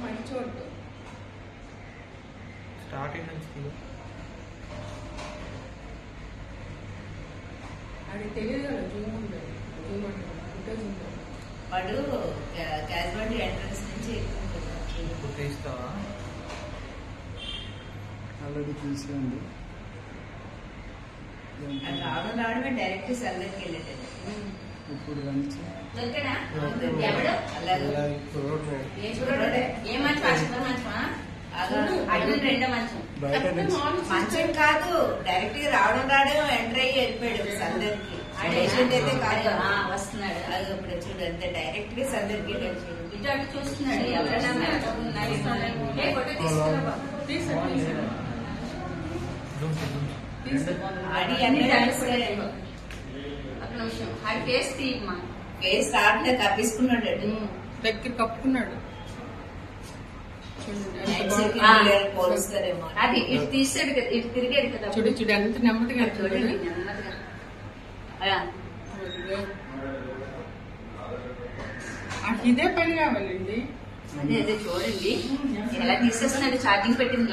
మంచోడు స్టార్టింగ్ నుంచి అది తెలియదు కదా జూమ్ ఉంటుంది జూమ్ ఉంటుంది వాడు క్యాజువాలిటీ ఎంట్రన్స్ నుంచి తీస్తావా ఆల్రెడీ తీసేయండి. రావడం రావడమే డైరెక్ట్ సెల్లర్కి వెళ్ళేటది. ఇప్పుడు లంచ్ దొరికడా ఎవడు అలాగే ఏ మంచం అసలు మంచమా అడుగు రెండో మంచం మంచం కాదు డైరెక్ట్ గా రావడం ఎంటర్ అయ్యి వెళ్ళిపోయాడు సందర్కి పేషెంట్ అయితే కాదు వస్తున్నాడు అది ఇప్పుడు చూడు అంతే డైరెక్ట్ గా సందర్కి ఇటు అటు చూస్తున్నాడు ఎవరైనా ఆడి అన్ని ఒక నిమిషం ఆడి కేసు తీయమ్మా కేసు రావట్లే కప్పించుకున్నాడు దగ్గర కప్పుకున్నాడు అది ఇటు తీసాడు కదా ఇటు తిరిగాడు కదా చూడు చూడు ఎంత నెమ్మదిగా చూడండి నెమ్మదిగా ఇదే పని కావాలండి అదే అదే చూడండి ఎలా తీసేస్తున్నాడు ఛార్జింగ్ పెట్టింది